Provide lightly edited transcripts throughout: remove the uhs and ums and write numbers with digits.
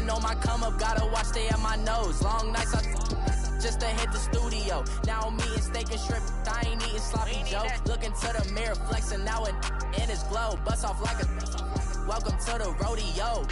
waiting on my come up, gotta watch stay at my nose. Long nights just to hit the studio. Now I'm eating steak and shrimp, I ain't eating sloppy joe. Looking to the mirror, flexing now in his glow. Bust off like a welcome to the rodeo.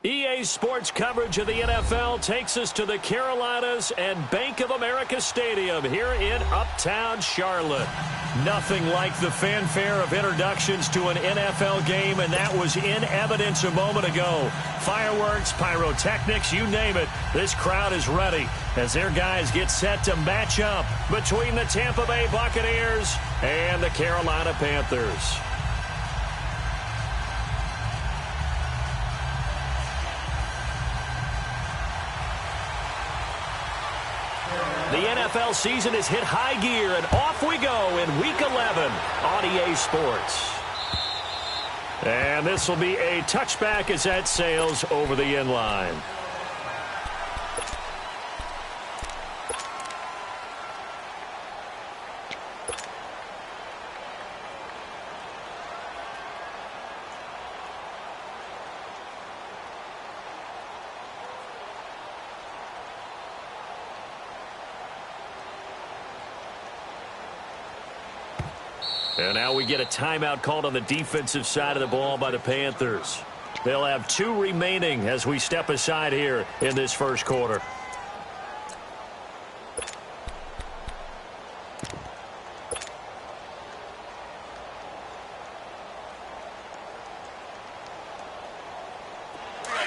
EA Sports coverage of the NFL takes us to the Carolinas and Bank of America Stadium here in Uptown Charlotte. Nothing like the fanfare of introductions to an NFL game, and that was in evidence a moment ago. Fireworks, pyrotechnics, you name it. This crowd is ready as their guys get set to match up between the Tampa Bay Buccaneers and the Carolina Panthers. The NFL season has hit high gear, and off we go in Week 11 on EA Sports. And this will be a touchback as that sails over the end line. And now we get a timeout called on the defensive side of the ball by the Panthers. They'll have 2 remaining as we step aside here in this first quarter.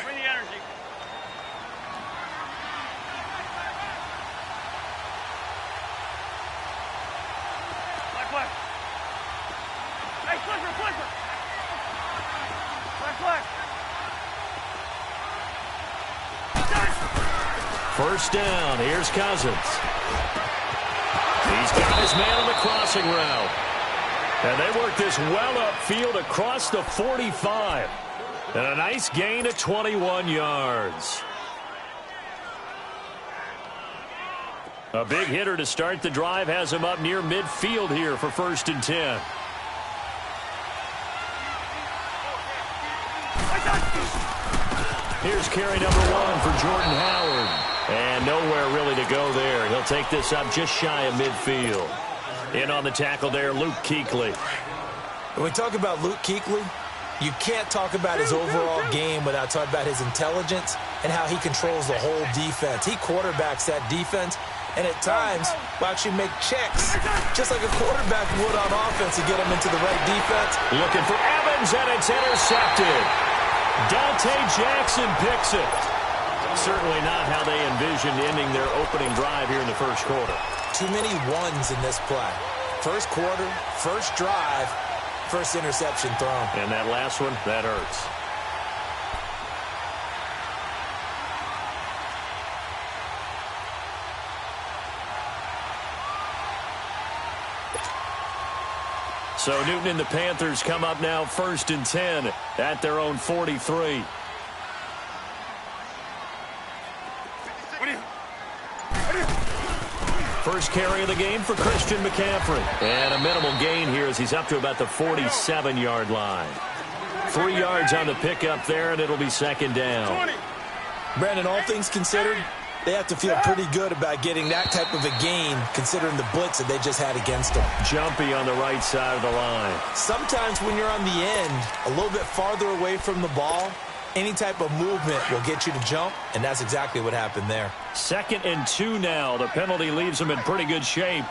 Bring the energy. Black. Hey, Flipper. Black. First down. Here's Cousins. He's got his man on the crossing route. And they work this well upfield across the 45. And a nice gain of 21 yards. A big hitter to start the drive has him up near midfield here for 1st and 10. Here's carry number 1 for Jordan Howard. And nowhere really to go there. He'll take this up just shy of midfield. In on the tackle there, Luke Kuechly. When we talk about Luke Kuechly, you can't talk about his overall game without talking about his intelligence and how he controls the whole defense. He quarterbacks that defense, and at times will actually make checks, just like a quarterback would on offense to get him into the right defense. Looking for Evans, and it's intercepted. Dante Jackson picks it. Certainly not how they envisioned ending their opening drive here in the first quarter. Too many ones in this play. First quarter, first drive, first interception thrown. And that last one, that hurts. So Newton and the Panthers come up now 1st and 10 at their own 43. First carry of the game for Christian McCaffrey. And a minimal gain here as he's up to about the 47-yard line. 3 yards on the pickup there, and it'll be 2nd down. Brandon, all things considered, they have to feel pretty good about getting that type of a gain considering the blitz that they just had against them. Jumpy on the right side of the line. Sometimes when you're on the end, a little bit farther away from the ball, any type of movement will get you to jump, and that's exactly what happened there. 2nd and 2 now. The penalty leaves them in pretty good shape.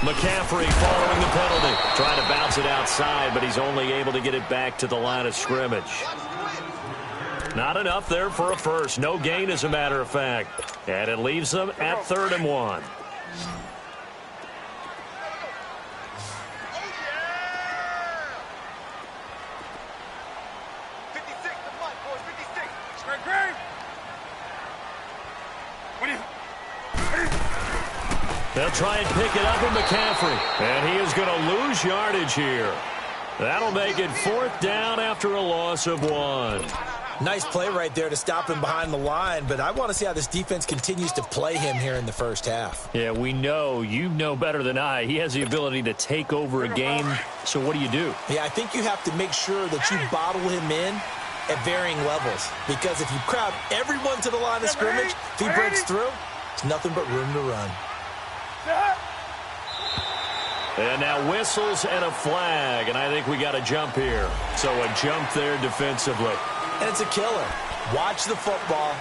McCaffrey following the penalty. Trying to bounce it outside, but he's only able to get it back to the line of scrimmage. Not enough there for a first. No gain, as a matter of fact. And it leaves them at 3rd and 1. They'll try and pick it up with McCaffrey. And he is going to lose yardage here. That'll make it 4th down after a loss of 1. Nice play right there to stop him behind the line, but I want to see how this defense continues to play him here in the first half. Yeah, we know. You know better than I. He has the ability to take over a game, so what do you do? Yeah, I think you have to make sure that you bottle him in at varying levels, because if you crowd everyone to the line of scrimmage, if he breaks through, it's nothing but room to run. And now whistles and a flag, and I think we got a jump here. So a jump there defensively. And it's a killer. Watch the football.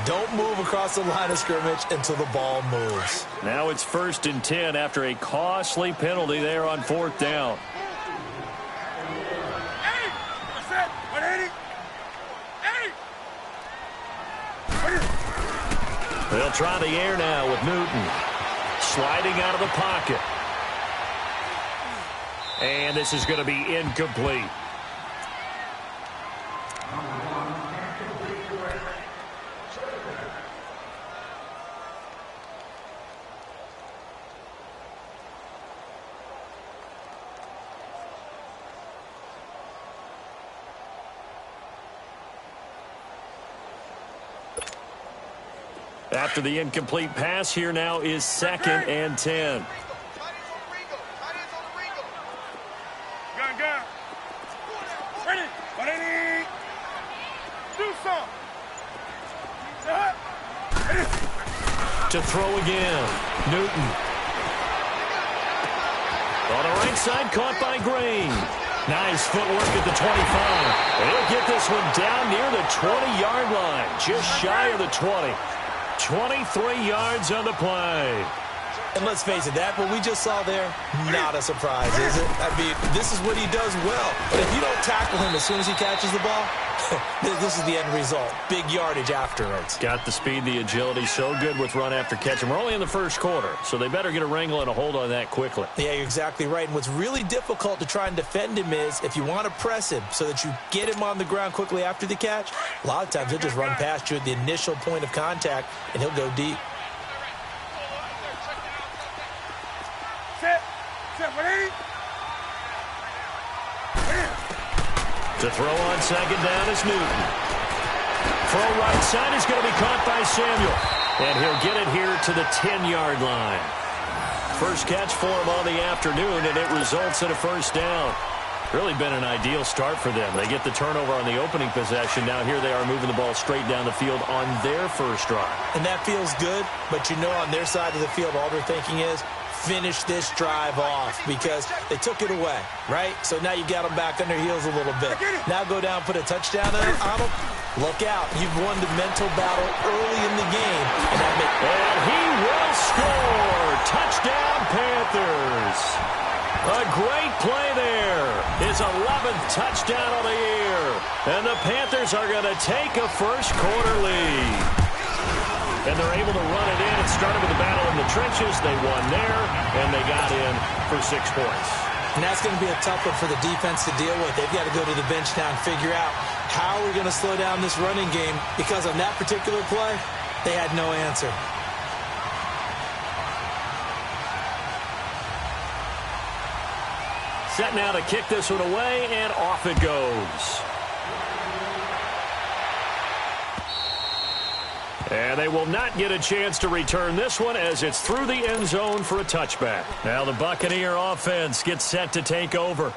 Don't move across the line of scrimmage until the ball moves. Now it's 1st and 10 after a costly penalty there on 4th down. They'll try the air now with Newton. Sliding out of the pocket. And this is going to be incomplete. After the incomplete pass, here now is 2nd and 10. To throw again. Newton. On the right side, caught by Green. Nice footwork at the 25. He'll get this one down near the 20-yard line. Just shy of the 20. 23 yards on the play. And let's face it, that what we just saw there, not a surprise, is it? I mean, this is what he does well. But if you don't tackle him as soon as he catches the ball, this is the end result. Big yardage afterwards. Got the speed, the agility, so good with run after catch. And we're only in the first quarter, so they better get a wrangle and a hold on that quickly. Yeah, you're exactly right. And what's really difficult to try and defend him is if you want to press him so that you get him on the ground quickly after the catch, a lot of times he'll just run past you at the initial point of contact, and he'll go deep. To throw on 2nd down is Newton. Throw right side is going to be caught by Samuel. And he'll get it here to the 10-yard line. First catch for him on the afternoon, and it results in a 1st down. Really been an ideal start for them. They get the turnover on the opening possession. Now here they are moving the ball straight down the field on their first drive. And that feels good, but you know on their side of the field all they're thinking is, finish this drive off because they took it away, right? So now you got them back on their heels a little bit. Now go down, put a touchdown on them. Look out. You've won the mental battle early in the game. And he will score. Touchdown, Panthers. A great play there. His 11th touchdown of the year. And the Panthers are going to take a first quarter lead. And they're able to run it in. It started with a battle in the trenches. They won there, and they got in for 6 points. And that's going to be a tough one for the defense to deal with. They've got to go to the bench now and figure out how we're going to slow down this running game, because on that particular play, they had no answer. Set now to kick this one away, and off it goes. And they will not get a chance to return this one as it's through the end zone for a touchback. Now the Buccaneer offense gets set to take over.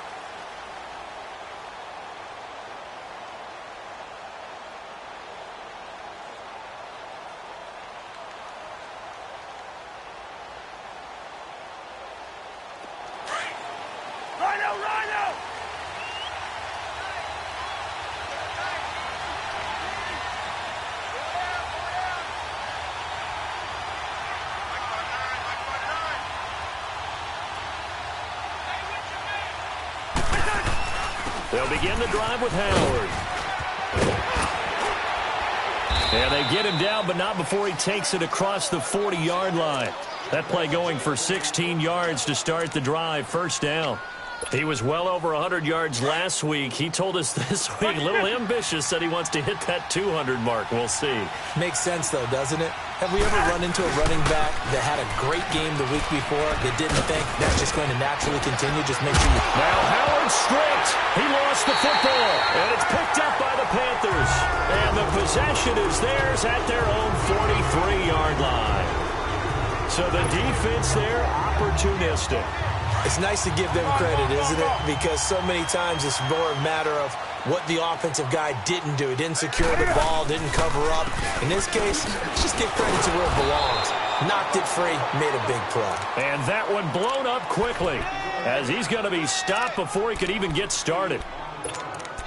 They'll begin the drive with Howard. And they get him down, but not before he takes it across the 40-yard line. That play going for 16 yards to start the drive. First down. He was well over 100 yards last week. He told us this week, a little ambitious, said he wants to hit that 200 mark. We'll see. Makes sense, though, doesn't it? Have we ever run into a running back that had a great game the week before that didn't think that's just going to naturally continue? Just make sure you... Now Howard stripped. He lost the football, and it's picked up by the Panthers. And the possession is theirs at their own 43-yard line. So the defense there, opportunistic. It's nice to give them credit, isn't it? Because so many times it's more a matter of what the offensive guy didn't do. He didn't secure the ball, didn't cover up. In this case, just give credit to where it belongs. Knocked it free, made a big play. And that one blown up quickly as he's going to be stopped before he could even get started.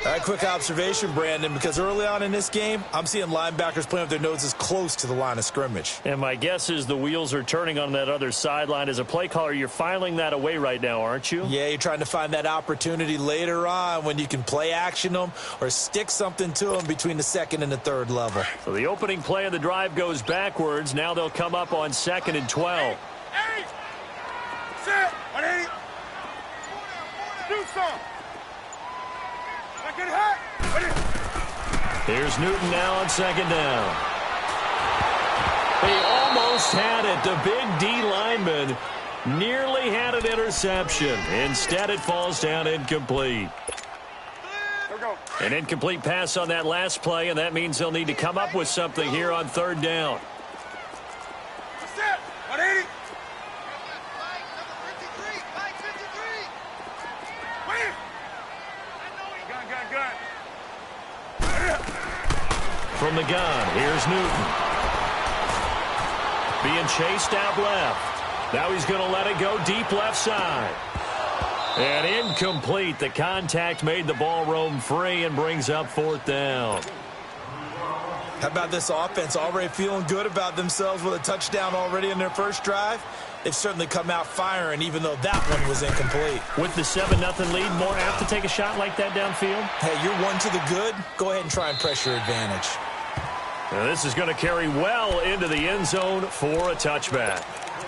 All right, quick observation, Brandon, because early on in this game, I'm seeing linebackers playing with their noses close to the line of scrimmage. And my guess is the wheels are turning on that other sideline. As a play caller, you're filing that away right now, aren't you? Yeah, you're trying to find that opportunity later on when you can play action them or stick something to them between the second and the third level. So the opening play of the drive goes backwards. Now they'll come up on 2nd and 12. Hey! Set! 180! Do something! Get hot. Here's Newton now on 2nd down. He almost had it. The big D lineman nearly had an interception. Instead, it falls down incomplete. There we go. An incomplete pass on that last play, and that means they'll need to come up with something here on 3rd down. Set. 180. From the gun, here's Newton. Being chased out left. Now he's going to let it go deep left side. And incomplete. The contact made the ball roam free and brings up 4th down. How about this offense already feeling good about themselves with a touchdown already in their first drive? They've certainly come out firing, even though that one was incomplete. With the 7-0 lead, more apt to take a shot like that downfield? Hey, you're one to the good. Go ahead and try and press your advantage. Now this is going to carry well into the end zone for a touchback.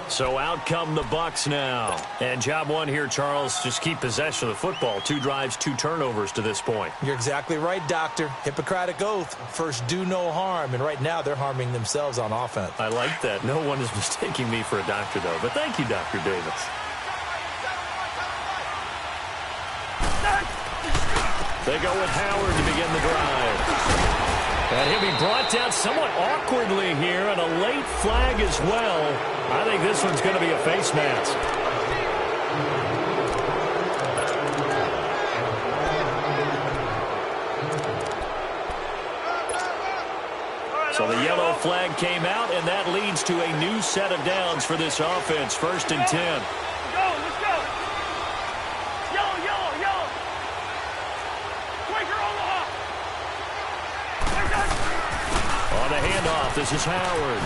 So out come the Bucs now. And job one here, Charles, just keep possession of the football. 2 drives, 2 turnovers to this point. You're exactly right, Doctor. Hippocratic oath. First, do no harm. And right now, they're harming themselves on offense. I like that. No one is mistaking me for a doctor, though. But thank you, Dr. Davis. They go with Howard to begin the drive. And he'll be brought down somewhat awkwardly here, and a late flag as well. I think this one's going to be a face mask. So the yellow flag came out, and that leads to a new set of downs for this offense. 1st and 10. Let's go. Yellow. Quaker Omaha. On the handoff, this is Howard.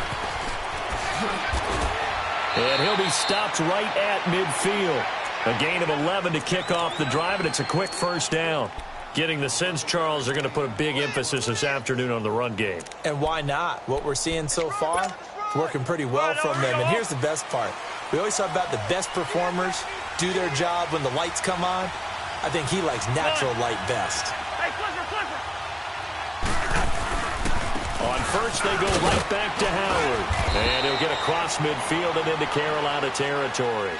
And he'll be stopped right at midfield. A gain of 11 to kick off the drive, and it's a quick 1st down. Getting the sense, Charles, they're going to put a big emphasis this afternoon on the run game. And why not? What we're seeing so far is working pretty well from them. And here's the best part. We always talk about the best performers do their job when the lights come on. I think he likes natural light best. Hey, Clifford. On 1st, they go right back to Howard. And he'll get across midfield and into Carolina territory.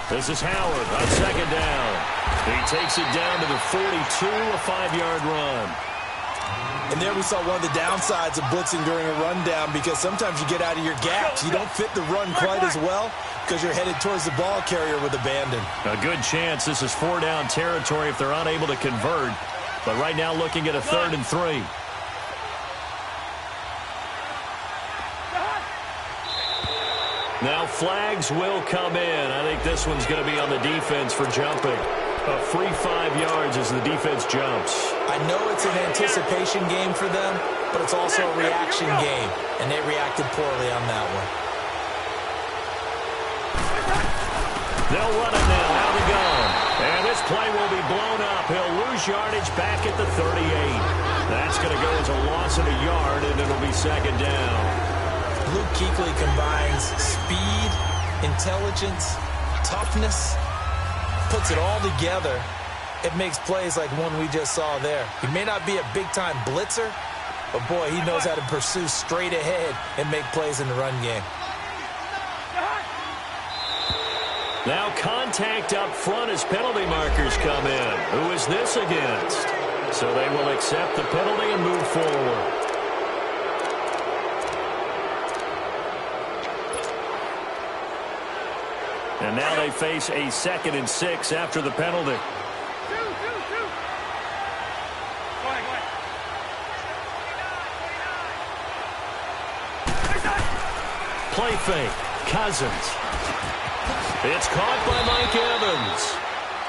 This is Howard on 2nd down. He takes it down to the 42, a 5-yard run. And there we saw one of the downsides of blitzing during a rundown, because sometimes you get out of your gaps. You don't fit the run quite as well because you're headed towards the ball carrier with abandon. A good chance this is 4-down territory if they're unable to convert. But right now looking at a 3rd and 3. Now flags will come in. I think this one's going to be on the defense for jumping. A free 5 yards as the defense jumps. I know it's an anticipation game for them, but it's also a reaction game, and they reacted poorly on that one. They'll run it now. Out of the gun. And this play will be blown up. He'll lose yardage back at the 38. That's going to go as a loss of a yard, and it'll be second down. Luke Kuechly combines speed, intelligence, toughness, puts it all together. It makes plays like one we just saw there. He may not be a big-time blitzer, but, boy, he knows how to pursue straight ahead and make plays in the run game. Now contact up front as penalty markers come in. Who is this against? So they will accept the penalty and move forward. And now they face a 2nd and 6 after the penalty. Play fake. Cousins. It's caught by Mike Evans.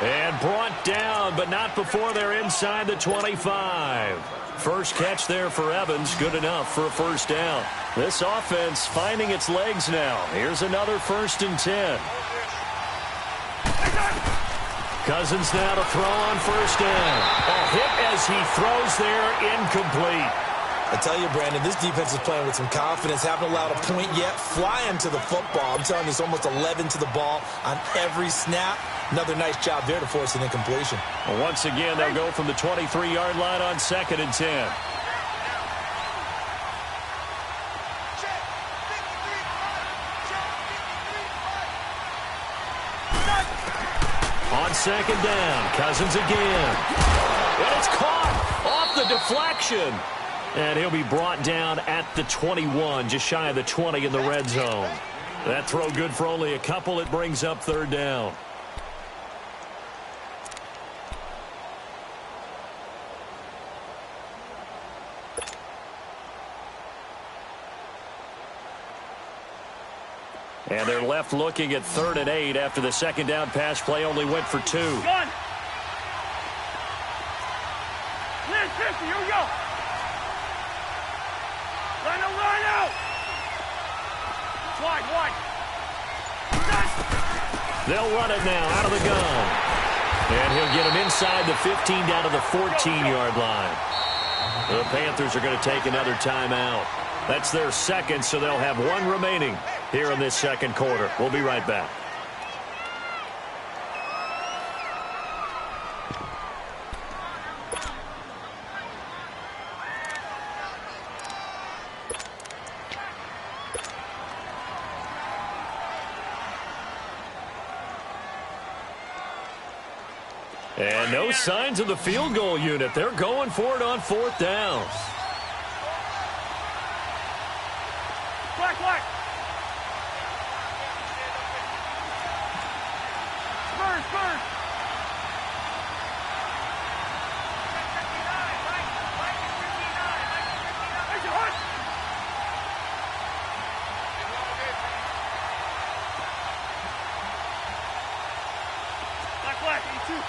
And brought down, but not before they're inside the 25. First catch there for Evans. Good enough for a first down. This offense finding its legs now. Here's another 1st and 10. Cousins now to throw on first down. A hit as he throws there, incomplete. I tell you, Brandon, this defense is playing with some confidence. Haven't allowed a point yet. Flying to the football. I'm telling you, it's almost 11 to the ball on every snap. Another nice job there to force an incompletion. Well, once again, they'll go from the 23-yard line on 2nd and 10. On 2nd down, Cousins again. And it's caught off the deflection. And he'll be brought down at the 21, just shy of the 20 in the red zone. That throw good for only a couple. It brings up 3rd down. And they're left looking at 3rd and 8 after the 2nd down pass play only went for 2. Gun. 50, here we go. Line out. Wide. They'll run it now out of the gun. And he'll get him inside the 15 down to the 14-yard line. The Panthers are going to take another timeout. That's their 2nd, so they'll have 1 remaining here in this 2nd quarter. We'll be right back. And no signs of the field goal unit. They're going for it on 4th down. Black. Spurs. Black, 82.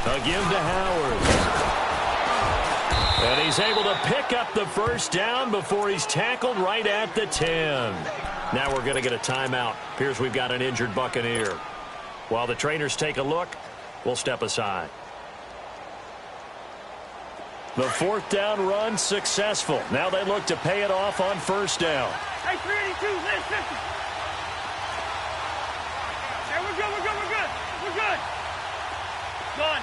A give to Howard. And he's able to pick up the first down before he's tackled right at the 10. Now we're going to get a timeout. Appears we've got an injured Buccaneer. While the trainers take a look, we'll step aside. The 4th down run successful. Now they look to pay it off on first down. Hey, 382, list 50. Hey, we're good. Done.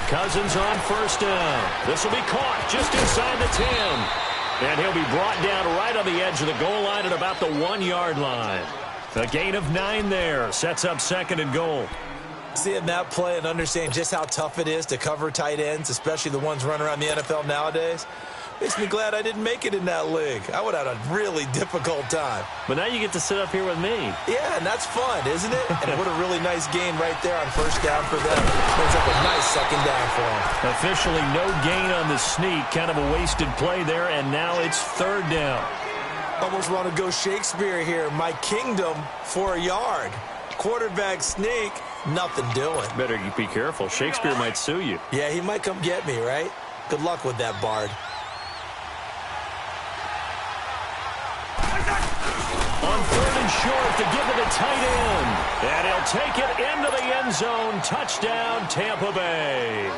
Cousins on first down. This will be caught just inside the 10. And he'll be brought down right on the edge of the goal line at about the 1-yard line. A gain of 9 there. Sets up 2nd and goal. Seeing that play and understanding just how tough it is to cover tight ends, especially the ones running around the NFL nowadays, makes me glad I didn't make it in that league. I would have had a really difficult time. But now you get to sit up here with me. Yeah, and that's fun, isn't it? And what a really nice gain right there on first down for them. Brings up a nice 2nd down for them. Officially no gain on the sneak. Kind of a wasted play there, and now it's 3rd down. Almost want to go Shakespeare here. My kingdom for a yard. quarterback sneak. Nothing doing. Better be careful. Shakespeare might sue you. Yeah, he might come get me, right? Good luck with that, Bard. On 3rd and short to give it to tight end. And he'll take it into the end zone. Touchdown, Tampa Bay.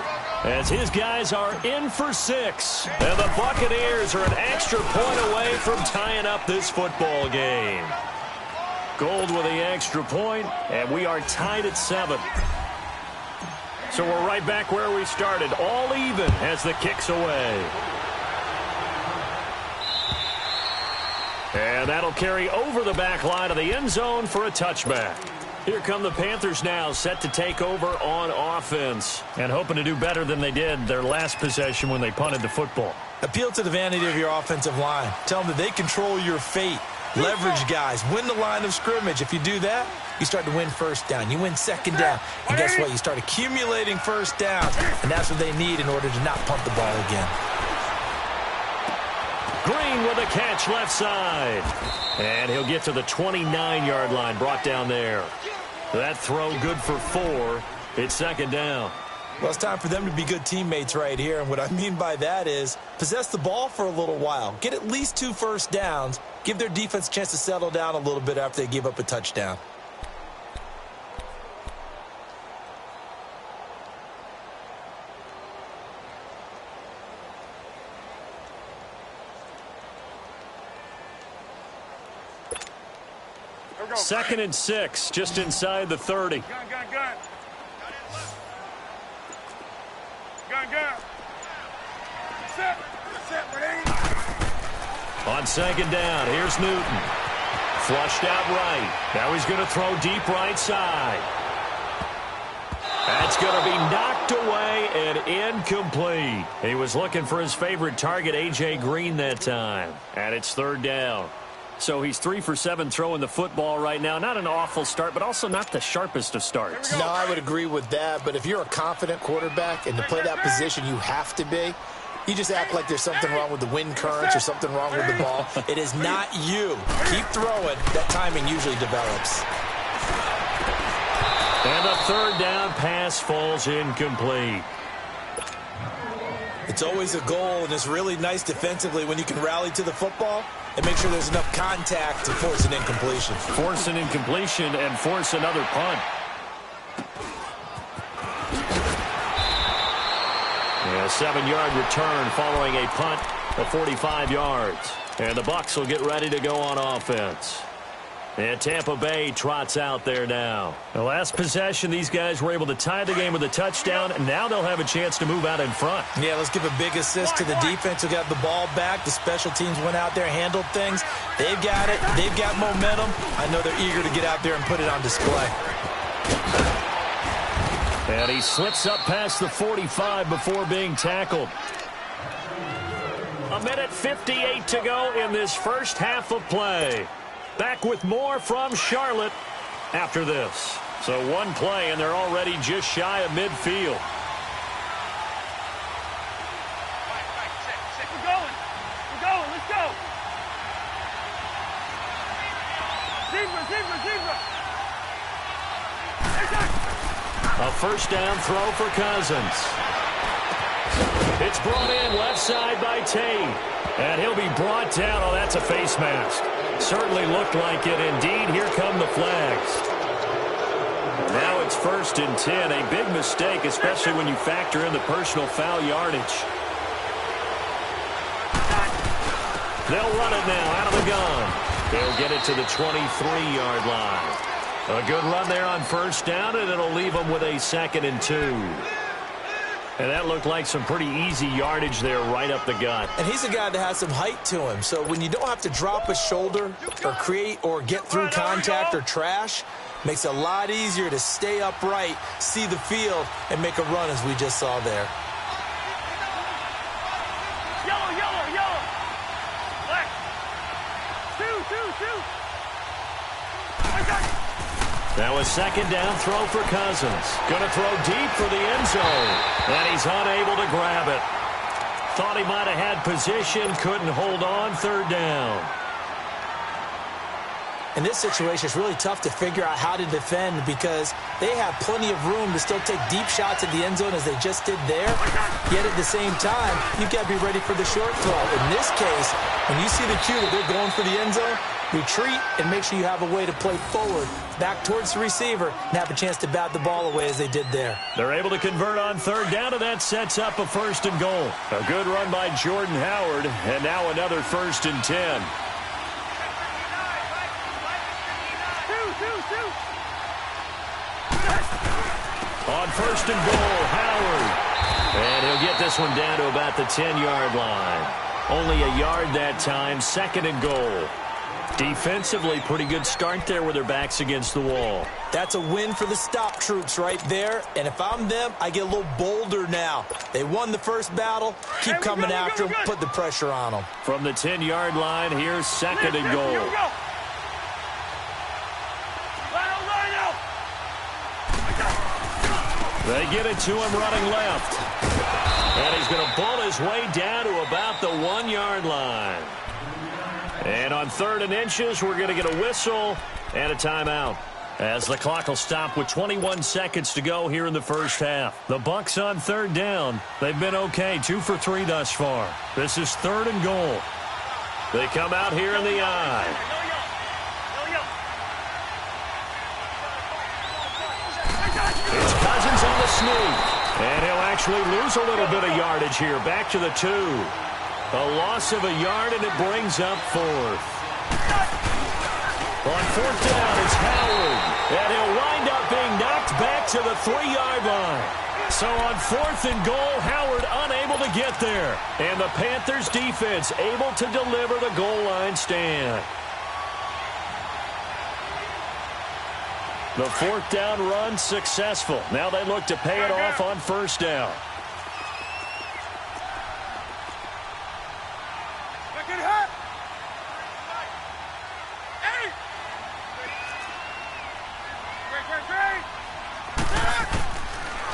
As his guys are in for 6. And the Buccaneers are an extra point away from tying up this football game. Gold with the extra point, and we are tied at 7. So we're right back where we started, all even as the kick's away. And that'll carry over the back line of the end zone for a touchback. Here come the Panthers now, set to take over on offense and hoping to do better than they did their last possession when they punted the football. Appeal to the vanity of your offensive line. Tell them that they control your fate. Leverage guys. Win the line of scrimmage. If you do that, you start to win first down. You win second down. And guess what? You start accumulating first downs. And that's what they need in order to not punt the ball again. Green with a catch left side. And he'll get to the 29-yard line, brought down there. That throw good for 4. It's second down. Well, it's time for them to be good teammates right here. And what I mean by that is possess the ball for a little while. Get at least 2 first downs. Give their defense a chance to settle down a little bit after they give up a touchdown. Second and 6, just inside the 30. Gun. Gun. Set, On second down, here's Newton. Flushed out right. Now he's going to throw deep right side. That's going to be knocked away and incomplete. He was looking for his favorite target, A.J. Green, that time. And it's third down. So he's 3 for 7 throwing the football right now. Not an awful start, but also not the sharpest of starts. No, I would agree with that. But if you're a confident quarterback and to play that position you have to be, you just act like there's something wrong with the wind currents or something wrong with the ball. It is not you. Keep throwing. That timing usually develops. And a third down pass falls incomplete. It's always a goal, and it's really nice defensively when you can rally to the football and make sure there's enough contact to force an incompletion. Force an incompletion and force another punt. A 7-yard return following a punt of 45 yards. And the Bucs will get ready to go on offense. And Tampa Bay trots out there now. The last possession, these guys were able to tie the game with a touchdown, and now they'll have a chance to move out in front. Yeah, let's give a big assist to the defense who got the ball back. The special teams went out there, handled things. They've got it. They've got momentum. I know they're eager to get out there and put it on display. And he slips up past the 45 before being tackled. 1:58 to go in this first half of play. Back with more from Charlotte after this. So one play, and they're already just shy of midfield. We're going. Let's go. Zebra. A first down throw for Cousins. It's brought in left side by Tate. And he'll be brought down. Oh, that's a face mask. Certainly looked like it. Indeed, here come the flags. Now it's 1st and 10. A big mistake, especially when you factor in the personal foul yardage. They'll run it now out of the gun. They'll get it to the 23-yard line. A good run there on first down, and it'll leave them with a 2nd and 2. And that looked like some pretty easy yardage there right up the gut. And he's a guy that has some height to him. So when you don't have to drop a shoulder or create or get through contact or trash, makes it a lot easier to stay upright, see the field, and make a run as we just saw there. Yellow. Black. Two. Now a second down throw for Cousins. Going to throw deep for the end zone. And he's unable to grab it. Thought he might have had position. Couldn't hold on. Third down. In this situation, it's really tough to figure out how to defend because they have plenty of room to still take deep shots at the end zone as they just did there. Yet at the same time, you've got to be ready for the short throw. In this case, when you see the cue that they're going for the end zone, retreat and make sure you have a way to play forward, back towards the receiver, and have a chance to bat the ball away as they did there. They're able to convert on third down, and that sets up a 1st and goal. A good run by Jordan Howard, and now another 1st and 10. On 1st and goal, Howard. And he'll get this one down to about the 10-yard line. Only a yard that time, 2nd and goal. Defensively, pretty good start there with their backs against the wall. That's a win for the stop troops right there. And if I'm them, I get a little bolder now. They won the first battle. Keep coming after them. Put the pressure on them. From the 10-yard line, here's 2nd and goal. They get it to him running left. And he's going to bull his way down to about the 1-yard line. And on 3rd and inches, we're going to get a whistle and a timeout, as the clock will stop with 21 seconds to go here in the first half. The Bucs on 3rd down. They've been okay, 2 for 3 thus far. This is 3rd and goal. They come out here in the eye. It's Cousins on the sneak. And he'll actually lose a little bit of yardage here. Back to the 2. A loss of a yard, and it brings up 4th. On 4th down, it's Howard. And he'll wind up being knocked back to the 3-yard line. So on 4th and goal, Howard unable to get there. And the Panthers defense able to deliver the goal line stand. The 4th down run successful. Now they look to pay it off on 1st down.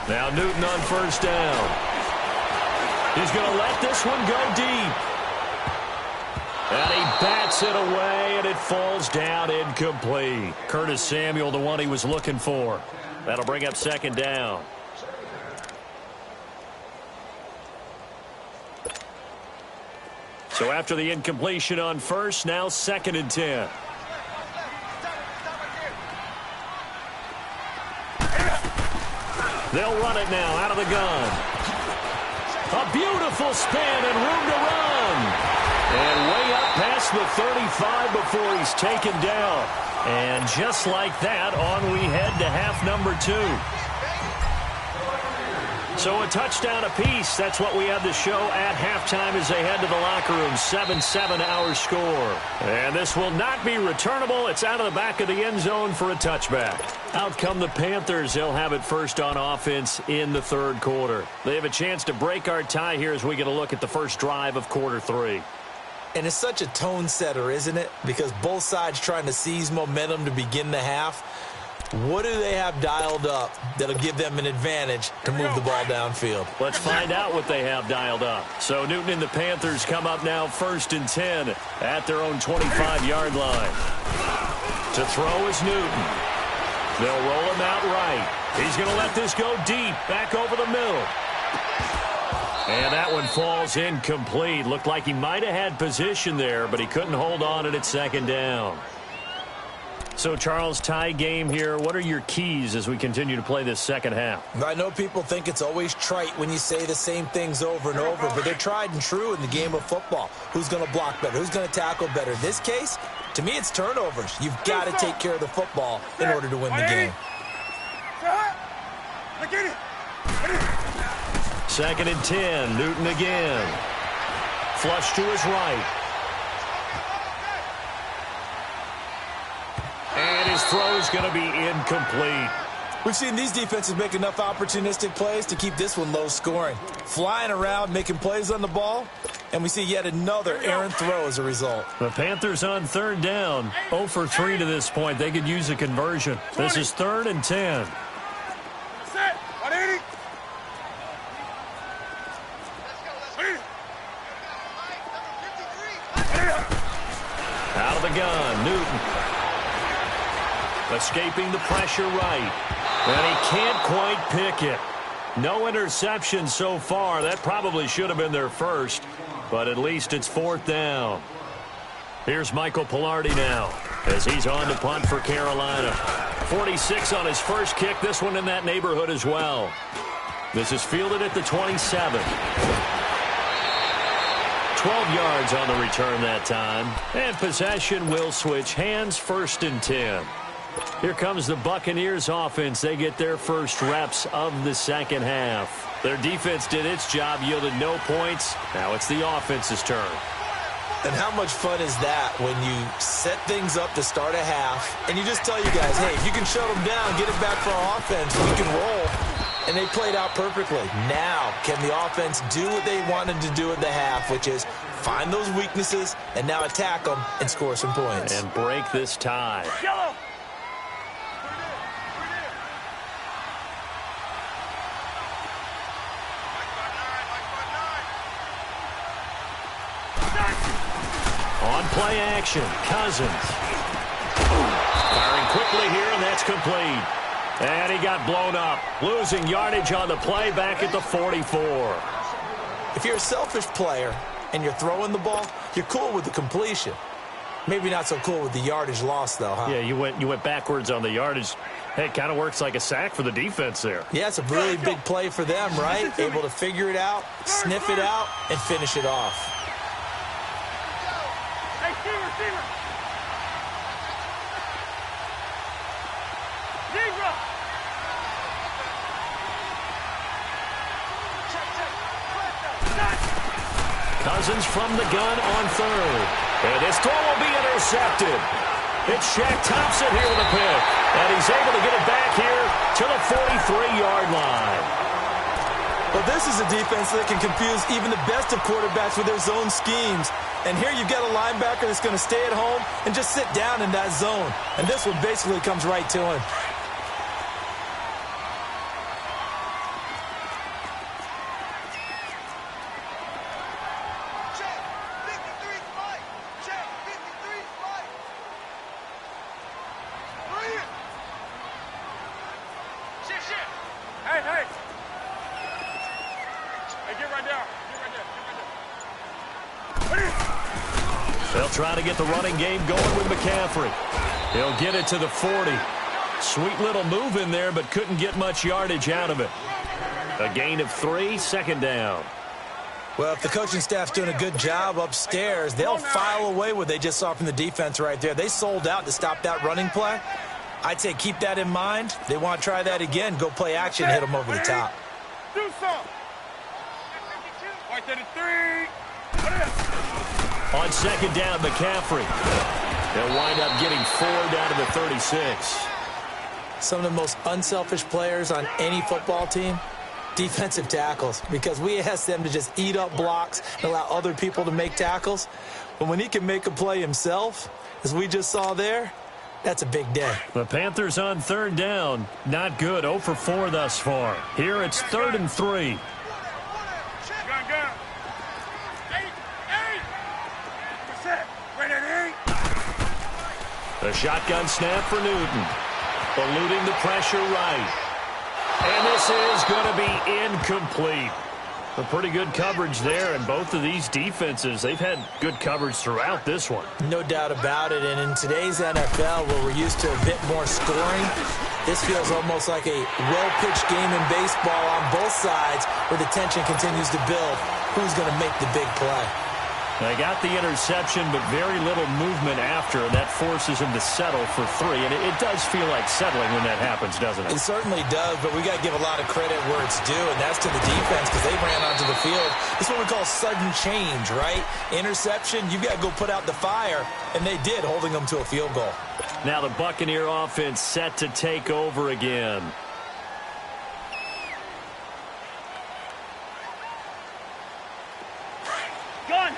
Now Newton on 1st down. He's going to let this one go deep. And he bats it away, and it falls down incomplete. Curtis Samuel, the one he was looking for. That'll bring up 2nd down. So after the incompletion on 1st, now 2nd and 10. They'll run it now out of the gun. A beautiful spin and room to run. And way up past the 35 before he's taken down. And just like that, on we head to half number 2. So a touchdown apiece. That's what we have to show at halftime as they head to the locker room. 7-7 our score. And this will not be returnable. It's out of the back of the end zone for a touchback. Out come the Panthers. They'll have it first on offense in the 3rd quarter. They have a chance to break our tie here as we get a look at the first drive of quarter 3. And it's such a tone setter, isn't it? Because both sides trying to seize momentum to begin the half. What do they have dialed up that'll give them an advantage to move the ball downfield? Let's find out what they have dialed up. So Newton and the Panthers come up now 1st and 10 at their own 25-yard line. To throw is Newton. They'll roll him out right. He's going to let this go deep, back over the middle. And that one falls incomplete. Looked like he might have had position there, but he couldn't hold on at 2nd down. So, Charles, tie game here. What are your keys as we continue to play this second half? I know people think it's always trite when you say the same things over and over, but they're tried and true in the game of football. Who's going to block better? Who's going to tackle better? In this case, to me, it's turnovers. You've got to take care of the football in order to win the game. 2nd and 10. Newton again. Flush to his right. And his throw is going to be incomplete. We've seen these defenses make enough opportunistic plays to keep this one low scoring. Flying around, making plays on the ball, and we see yet another errant throw as a result. The Panthers on 3rd down. 0 for 3 to this point. They could use a conversion. This is 3rd and 10. Out of the gun, Newton. Escaping the pressure right. And he can't quite pick it. No interception so far. That probably should have been their first, but at least it's 4th down. Here's Michael Pilardi now as he's on to punt for Carolina. 46 on his first kick. This one in that neighborhood as well. This is fielded at the 27. 12 yards on the return that time. And possession will switch hands, 1st and 10. Here comes the Buccaneers offense. They get their first reps of the second half. Their defense did its job, yielded no points. Now it's the offense's turn. And how much fun is that when you set things up to start a half and you just tell you guys, hey, if you can shut them down, get it back for our offense, we can roll. And they played out perfectly. Now, can the offense do what they wanted to do at the half, which is find those weaknesses and now attack them and score some points. And break this tie. Yellow. On play action, Cousins. Firing quickly here, and that's complete. And he got blown up. Losing yardage on the play back at the 44. If you're a selfish player and you're throwing the ball, you're cool with the completion. Maybe not so cool with the yardage loss, though, huh? Yeah, you went backwards on the yardage. Hey, it kind of works like a sack for the defense there. Yeah, it's a really big play for them, right? Able to figure it out, sniff it out, and finish it off. Hey, receiver. Zebra. Cousins from the gun on 3rd. And this throw will be intercepted. It's Shaq Thompson here with a pick. And he's able to get it back here to the 43-yard line. Well, this is a defense that can confuse even the best of quarterbacks with their zone schemes. And here you've got a linebacker that's going to stay at home and just sit down in that zone. And this one basically comes right to him. They'll try to get the running game going with McCaffrey. He'll get it to the 40. Sweet little move in there, but couldn't get much yardage out of it. A gain of 3, 2nd down. Well, if the coaching staff's doing a good job upstairs, they'll file away what they just saw from the defense right there. They sold out to stop that running play. I'd say keep that in mind. They want to try that again. Go play action, hit them over the top. Do something. Right there to 3. On 2nd down, McCaffrey. They'll wind up getting 4 down to the 36. Some of the most unselfish players on any football team, defensive tackles, because we ask them to just eat up blocks and allow other people to make tackles. But when he can make a play himself, as we just saw there, that's a big day. The Panthers on 3rd down. Not good. 0 for 4 thus far. Here it's 3rd and 3. Gun. The shotgun snap for Newton. Eluding the pressure right. And this is going to be incomplete. A pretty good coverage there, and both of these defenses, they've had good coverage throughout this one. No doubt about it, and in today's NFL, where we're used to a bit more scoring, this feels almost like a well-pitched game in baseball on both sides, where the tension continues to build. Who's going to make the big play? They got the interception, but very little movement after, and that forces him to settle for 3. And it does feel like settling when that happens, doesn't it? It certainly does, but we got to give a lot of credit where it's due, and that's to the defense because they ran onto the field. This is what we call sudden change, right? Interception, you got to go put out the fire, and they did, holding them to a field goal. Now the Buccaneer offense set to take over again. Gun.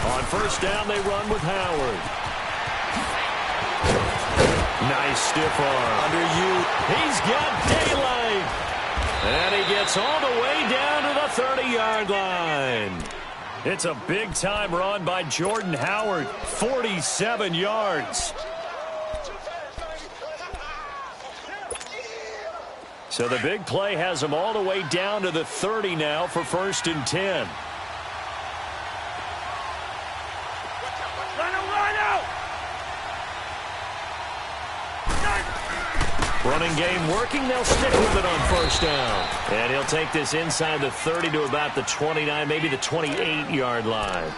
On 1st down, they run with Howard. Nice stiff arm. Under you. He's got daylight. And he gets all the way down to the 30-yard line. It's a big-time run by Jordan Howard, 47 yards. So the big play has him all the way down to the 30 now for 1st and 10. Running game working. They'll stick with it on 1st down. And he'll take this inside the 30 to about the 29, maybe the 28-yard line.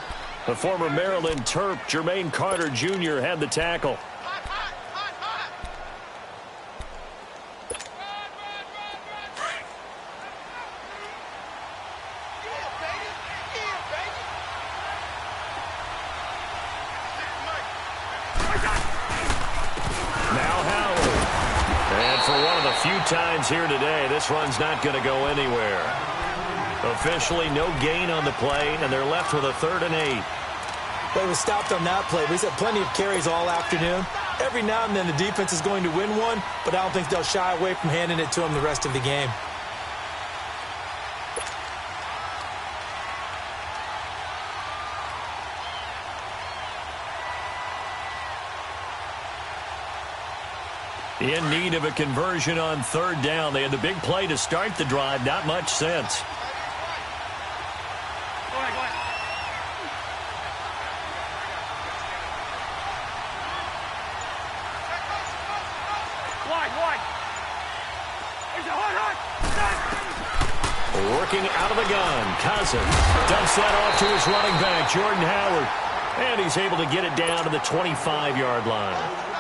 The former Maryland Terp, Jermaine Carter Jr., had the tackle. Times here today, this run's not going to go anywhere. Officially no gain on the play, and they're left with a 3rd and 8. Well, he was stopped on that play. He's had plenty of carries all afternoon. Every now and then the defense is going to win one, but I don't think they'll shy away from handing it to him the rest of the game. In need of a conversion on 3rd down. They had the big play to start the drive. Not much sense. Go ahead. Wide. There's a hard. Working out of the gun. Cousins dumps that off to his running back, Jordan Howard. And he's able to get it down to the 25-yard line.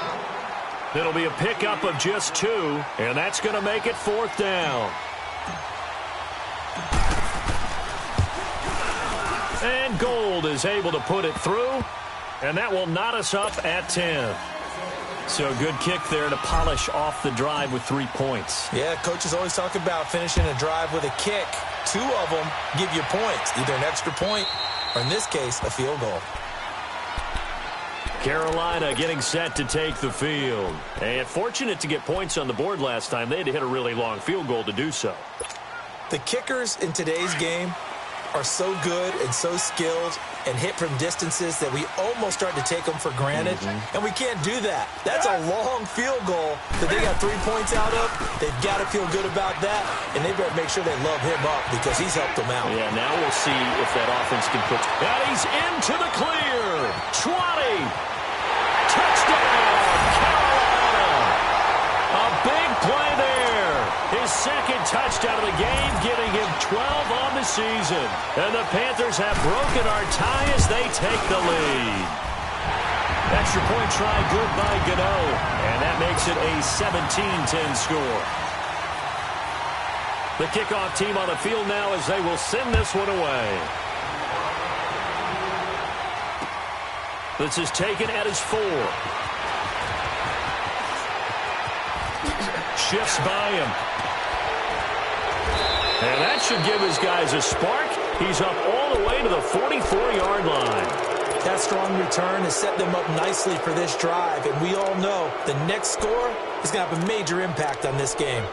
It'll be a pickup of just 2, and that's going to make it 4th down. And Gold is able to put it through, and that will knot us up at 10. So good kick there to polish off the drive with 3 points. Yeah, coaches always talk about finishing a drive with a kick. 2 of them give you points, either an extra point or, in this case, a field goal. Carolina getting set to take the field. And fortunate to get points on the board last time. They had to hit a really long field goal to do so. The kickers in today's game are so good and so skilled and hit from distances that we almost start to take them for granted. And we can't do that. That's a long field goal that they got 3 points out of. They've got to feel good about that, and they better make sure they love him up because he's helped them out. Yeah, now we'll see if that offense can put... And he's into the clear. 20. Touchdown, Carolina. A big play there. His 2nd touchdown of the game, giving him 12 on the season. And the Panthers have broken our tie as they take the lead. Extra point try good by Gano. And that makes it a 17-10 score. The kickoff team on the field now as they will send this one away. This is taken at his 4. Shifts by him. And that should give his guys a spark. He's up all the way to the 44-yard line. That strong return has set them up nicely for this drive, and we all know the next score is going to have a major impact on this game.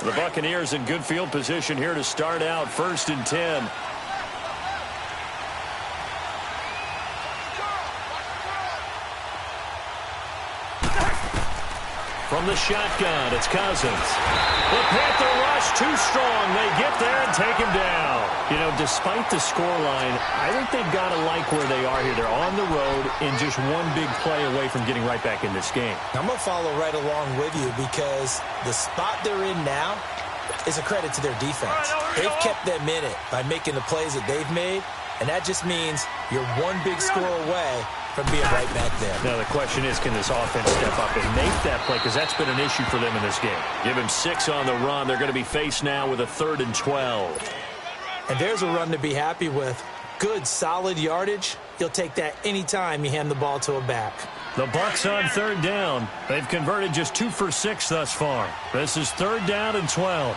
The Buccaneers in good field position here to start out 1st and 10. From the shotgun, it's Cousins. The Panther rush too strong. They get there and take him down. You know, despite the scoreline, I think they've got to like where they are here. They're on the road and just one big play away from getting right back in this game. I'm going to follow right along with you because the spot they're in now is a credit to their defense. They've kept them in it by making the plays that they've made, and that just means you're one big score away from being right back there. Now the question is, can this offense step up and make that play? Because that's been an issue for them in this game. Give him 6 on the run. They're going to be faced now with a 3rd and 12. And there's a run to be happy with. Good, solid yardage. You'll take that anytime you hand the ball to a back. The Bucs on 3rd down. They've converted just 2 for 6 thus far. This is 3rd down and 12.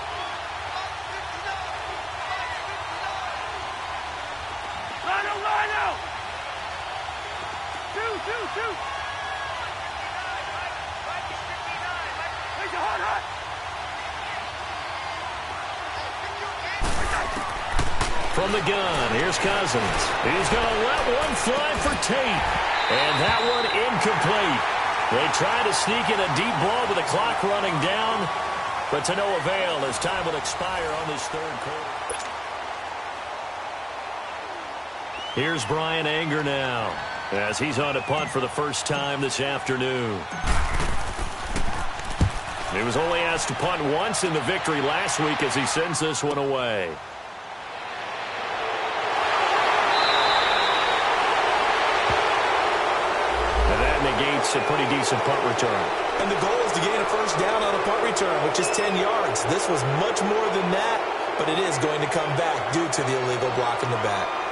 from the gun. Here's Cousins. He's going to let one fly for Tate. And that one incomplete. They try to sneak in a deep ball with the clock running down, but to no avail as time will expire on this third quarter. Here's Brian Anger now as he's on to punt for the first time this afternoon. He was only asked to punt once in the victory last week as he sends this one away. Negates a pretty decent punt return. And the goal is to gain a first down on a punt return, which is 10 yards. This was much more than that, but it is going to come back due to the illegal block in the back.